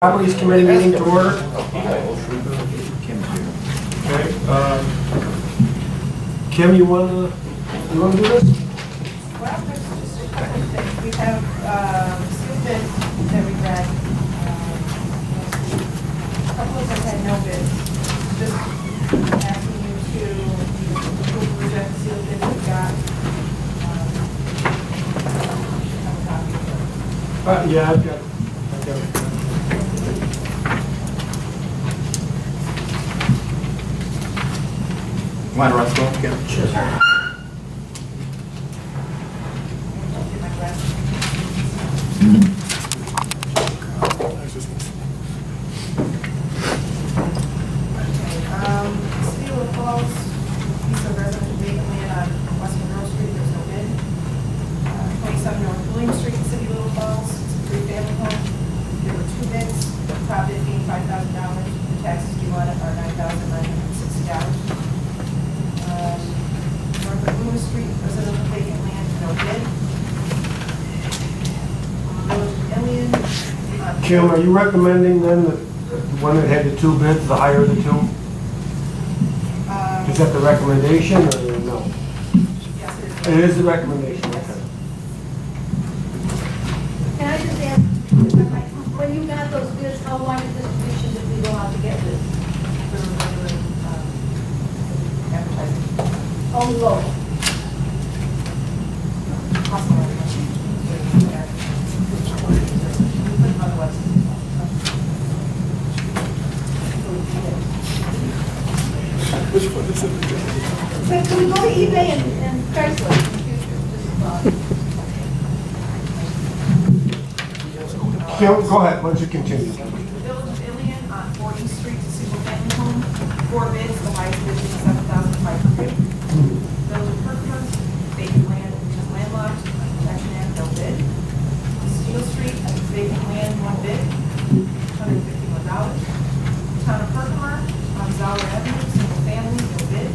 Properties Committee meeting to order. Okay, Kim, you want to do this? Well, there's just a couple of things. We have sealed bids that we read. A couple of them had no bids. Just asking you to approve, reject sealed bids we got. Have a copy of it. Yeah, I've got it. Want to run through them again? Sure. Get my glasses. City of Falls, piece of resident vacant land on West Monroe Street, there's no bid. 27 North William Street, City of Little Falls, it's a three-family home. There were two bids, the top bid being $5,000, the taxes due on it are $9,960. North William Street, residential vacant land, no bid. Village of Ilion. Kim, are you recommending then that the one that had the two bids, the higher of the two? Is that the recommendation or no? Yes, It is the recommendation, okay. Can I just ask, when you got those bids, how wide a distribution did we go out to get this? For regular advertising. Only local? But can we go to eBay and Craigslist in the future? Kim, go ahead, why don't you continue? Village of Ilion on 40th Street, a single family home, 4 bids, the highest bid is $7,500. Village of Herkimer, vacant land, which is landlocked, protection act, no bid. Steel Street, vacant land, 1 bid, $151. Town of Herkimer, on Zoller Avenue, single family, no bid.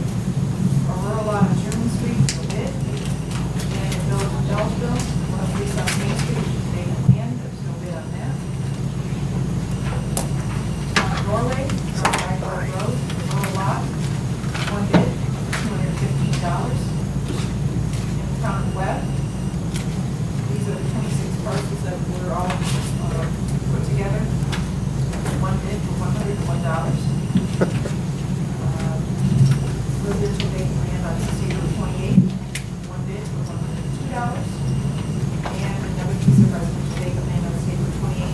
Rural lot on Sherman Street, no bid. And Village of Belleville, 103 South Main Street, which is vacant land, there's no bid on that. Town of Norway, on Ragboro Road, rural lot, 1 bid, $215. And the Town of Webb, these are the 26 parcels that were all put together. 1 bid for $101. Residential vacant land on Cedar 28, 1 bid for $102. And another piece of residential vacant land on Cedar 28,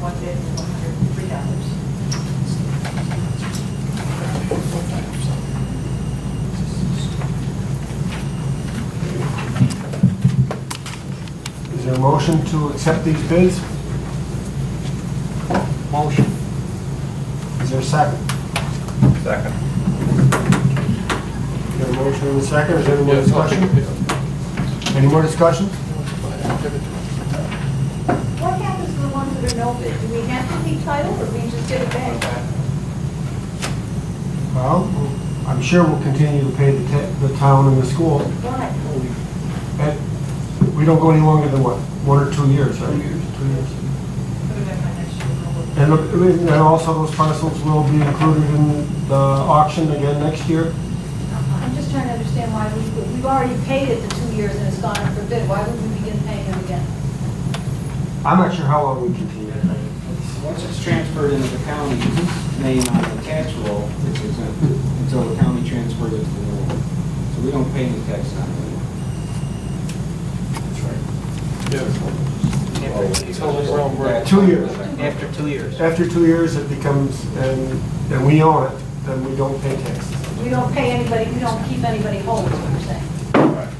1 bid for $103. Is there a motion to accept these bids? Motion. Is there a second? Second. Got a motion and a second, is there any more discussion? Any more discussion? What happens to the ones that are no bid? Do we have to keep title or we just get it back? Well, I'm sure we'll continue to pay the town and the school. Why? And we don't go any longer than what, 1 or 2 years, right? 2 years. Put it back on next year. And also those parcels will be included in the auction again next year? I'm just trying to understand why we've already paid it the 2 years and it's gone up for bid. Why would we begin paying it again? I'm not sure how long we continue. Once it's transferred into the county's name on the tax roll, it's exempt until the county transfers it to the new one. So we don't pay any tax on it. That's right. 2 years. After 2 years. After 2 years, it becomes, and we own it, then we don't pay taxes. We don't pay anybody, we don't keep anybody whole, is what you're saying.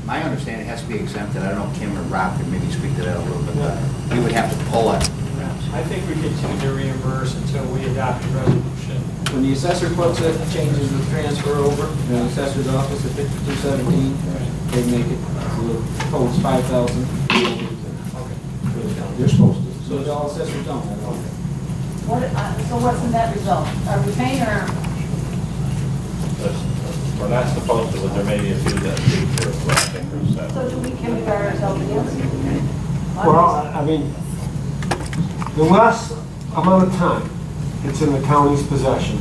My understanding, it has to be exempted. I don't know, Kim or Rob could maybe speak to that a little bit. You would have to pull it. I think we continue to reimburse until we adopt a resolution. When the assessor puts it, changes the transfer over, the assessor's office at 5217, they make it, so the total's 5,000. They're supposed to, so all assessors don't. So what's the net result? Are we paying or? We're not supposed to, but there may be a few that do, but I think there's So do we, can we guard ourselves against it? Well, I mean, the less amount of time it's in the county's possession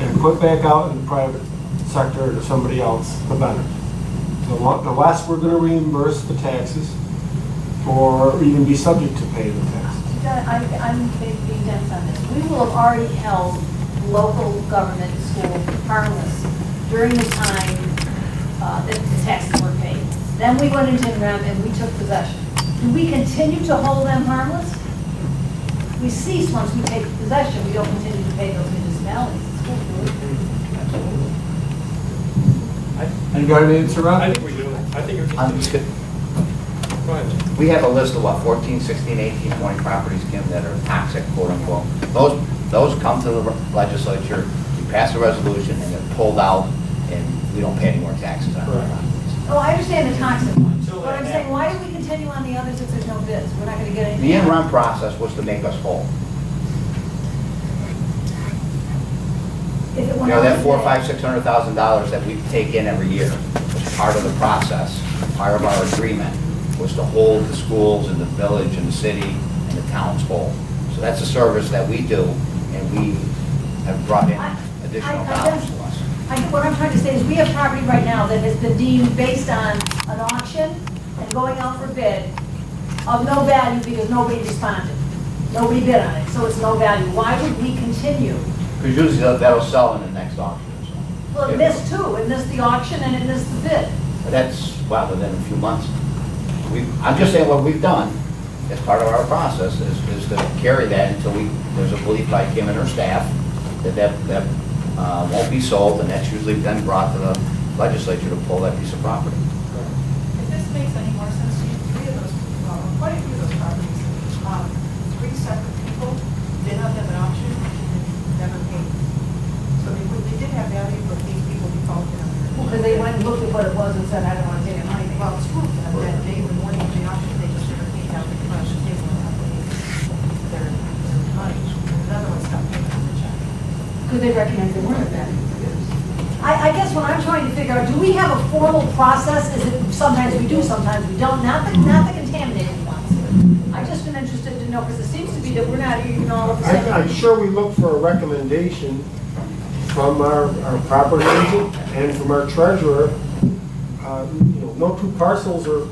and put back out in the private sector to somebody else, the better. The less we're gonna reimburse the taxes or even be subject to pay the taxes. I'm being dense on this. We will have already held local government schools harmless during the time that the taxes were paid. Then we went into REM and we took possession. Do we continue to hold them harmless? We cease once we take possession. We don't continue to pay those municipalities. You got an answer, Rob? I think we do. I think you're I'm just. just, Go ahead. we have a list of what, 14, 16, 18, 20 properties, Kim, that are toxic, quote unquote. Those come to the legislature, we pass a resolution, and they're pulled out, and we don't pay any more taxes on it. Oh, I understand the toxic ones. Until But I'm that saying, why do we continue on the others if there's no bids? We're not going to get anything. The out. in-run process was to make us whole. If it You went know, out that today- $400,000, $500,000, $600,000 that we take in every year was part of the process, part of our agreement, was to hold the schools and the village and the city and the towns whole. So that's a service that we do, and we have brought in additional I dollars guess- to us. What I'm trying to say is we have property right now that has been deemed based on an auction and going out for bid of no value because nobody responded. Nobody bid on it, so it's no value. Why would we continue? Because usually that'll sell in the next auction. So. Well, in this too, in this the auction and in this the bid. But that's, well, within a few months. I'm just saying what we've done as part of our process is to carry that until there's a belief by Kim and her staff that won't be sold, and that's usually then brought to the legislature to pull that piece of property. If this makes any more sense to you, three of those, quite a few of those properties, three separate people bid on them at auction, never paid. So they did have value, but these people defaulted on their. Because they went and looked at what it was and said, I don't want to take it money. Well, it's true, that day, the morning of the auction, they just never paid out the cash, they were not paying their money. Another one stopped paying on the check. Because they recognize they weren't value. I guess what I'm trying to figure out, do we have a formal process? Is it, sometimes we do, sometimes we don't, not the contaminated ones. I've just been interested to know, because it seems to be that we're not even all of the same. I'm sure we look for a recommendation from our property agent and from our treasurer. No two parcels are,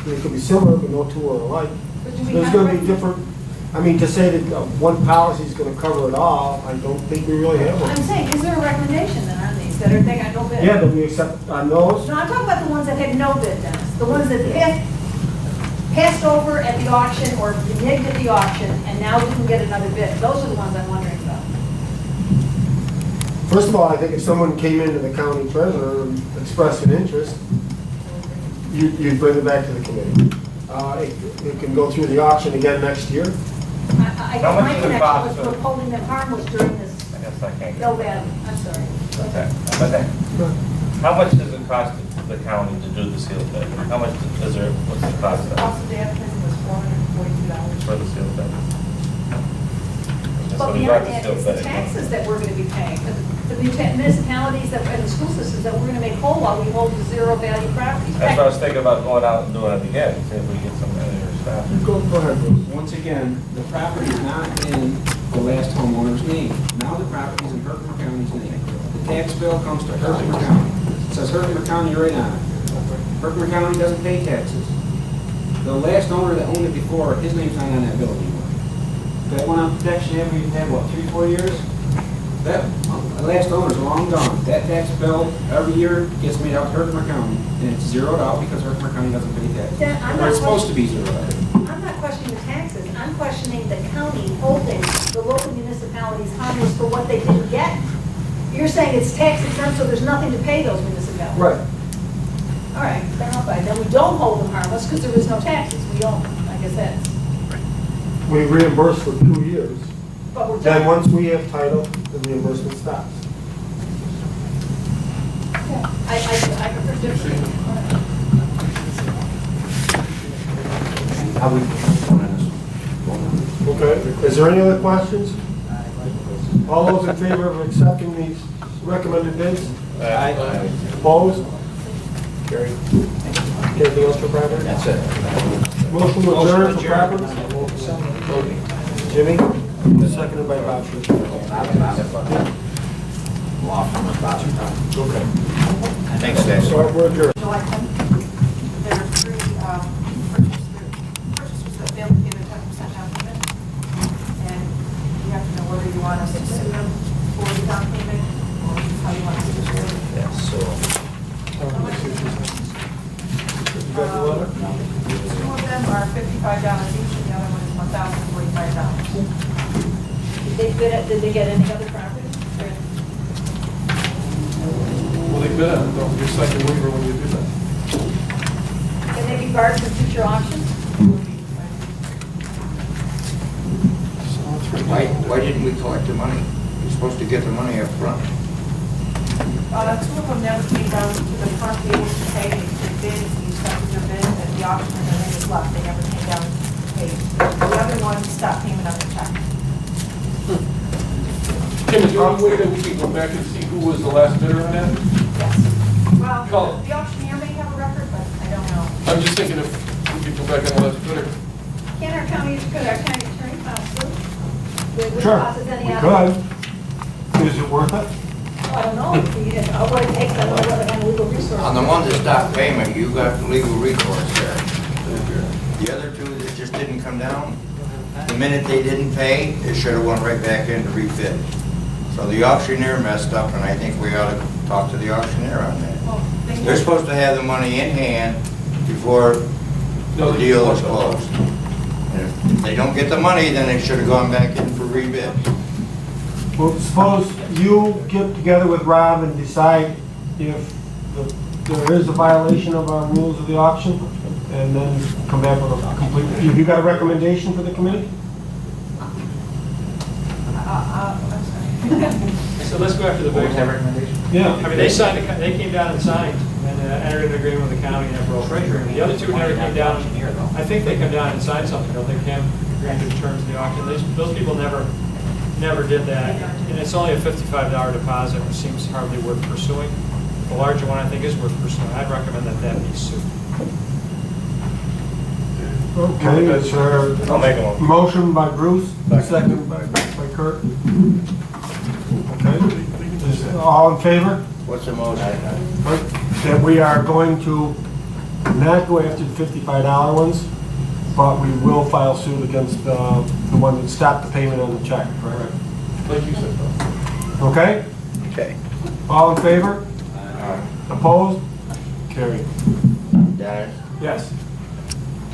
they could be similar, but no two are alike. But do we There's have gonna be a- different, I mean, to say that one policy is gonna cover it all, I don't think we really have I'm one. saying, is there a recommendation then on these that are, they got no bid? Yeah, but we accept on those, No, I'm talking about the ones that had no bid, Dennis. The ones that passed over at the auction or reneged at the auction, and now we can get another bid. Those are the ones I'm wondering about. first of all, I think if someone came into the county treasurer and expressed an interest, you'd bring it back to the committee. It can go through the auction again next year. How much My does it connection cost was to- we're holding them harmless during this I guess I can't no get. value. I'm sorry. Okay. But then, how much does it cost the county to do the seal bid? How much is there, what's the cost The of cost of the advertising was $442. for the seal bid? So But we beyond got the that, seal it's the bid. taxes that we're going to be paying, the municipalities that, and the school systems that we're going to make whole while we hold the zero value properties. That's what I was thinking about going out and doing it again, see if we get some of your staff. Go ahead, Bruce. Once again, the property is not in the last homeowner's name. Now the property is in Herkimer County's name. The tax bill comes to Herkimer County. It says Herkimer County right on it. Herkimer County doesn't pay taxes. The last owner that owned it before, his name's not on that bill anymore. That went on protection after we've had, what, 3-4 years? That last owner's long gone. That tax bill every year gets made out to Herkimer County, and it's zeroed out because Herkimer County doesn't pay taxes. Then I'm Or not it's supposed to be zeroed out. I'm not questioning the taxes, I'm questioning the county holding the local municipalities harmless for what they didn't get. You're saying it's tax exempt, so there's nothing to pay those municipalities. Right. All right, fair enough. Then we don't hold them harmless because there is no taxes. We don't, I guess that's, We reimburse for 2 years. but we're Then done. once we have title, the reimbursement stops. I prefer different. How we vote on this? Okay, is there any other questions? All those in favor of accepting these recommended bids? Opposed? Carried. Anything else for property? That's it. Motion to adjourn for property? Jimmy? Seconded by Bob. Law firm of Bobby. Okay. Thanks, guys. So we're adjourned. July 10th, there are three purchasers that failed to pay their 10% down payment. And you have to know whether you want us to sue them for the down payment or how you want us to sue them. Yeah, so. You got the letter? Two of them are $55 each, and the other one is $1,045. Did they get any other property? Well, they bid on it, don't your second waiver when you do that. Can they be barred for future auctions? Why didn't we collect the money? We're supposed to get the money up front. Two of them never came down to the front table to pay. They bid, you accepted their bid at the auction, and then they just left. They never came down to pay. The other one stopped payment on the check. Kim, is there any way that we can go back and see who was the last bidder on that? Yes. Well, Call. the auctioneer may have a record, but I don't know. I'm just thinking if we could go back on the last bidder. Can our county attorney sue? Would Sure, cause us any we other- could. Is it worth it? I don't know, what it takes, I don't know what kind of legal resources. On the ones that stopped payment, you got legal recourse there. The other two that just didn't come down, the minute they didn't pay, it should have went right back in to refit. So the auctioneer messed up, and I think we ought to talk to the auctioneer on that. Well, They're supposed to have the money in hand before the deal is closed. And if they don't get the money, then they should have gone back in for rebid. Well, suppose you get together with Rob and decide if there is a violation of our rules of the auction, and then come back with a complete, have you got a recommendation for the committee? I'm sorry. So let's go after the big one. recommendation? Yeah. I mean, they they came down and signed and entered an agreement with the county and Emerald Treasury. The other two never came down. I think they come down and signed something, don't they, Kim? Agreed to the terms of the auction. Those people never did that. And it's only a $55 deposit, which seems hardly worth pursuing. The larger one, I think, is worth pursuing. I'd recommend that be sued. Okay, is there I'll make a motion. motion by Bruce, second by Kurt? Okay, is all in favor? What's the motion? That we are going to not go after the $55 ones, but we will file suit against the one that stopped the payment on the check, correct? Like you said, though. Okay? Okay. All in favor? Opposed? Carried. Dennis, Yes.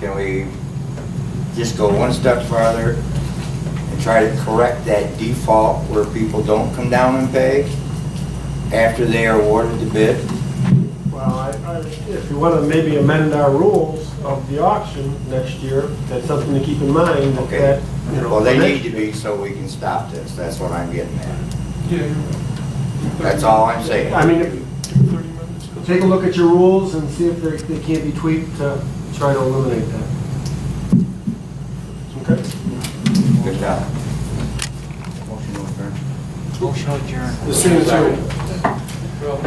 can we just go one step farther and try to correct that default where people don't come down and pay after they are awarded the bid? Well, if you want to maybe amend our rules of the auction next year, that's something to keep in mind. Okay. That, you know, Well, they for need next to year. be so we can stop this. That's what I'm getting at. Yeah, you're That's all I'm saying. I mean, 30 minutes. take a look at your rules and see if they can't be tweaked to try to eliminate that. Okay? Good job. Motion to adjourn. The same as Well,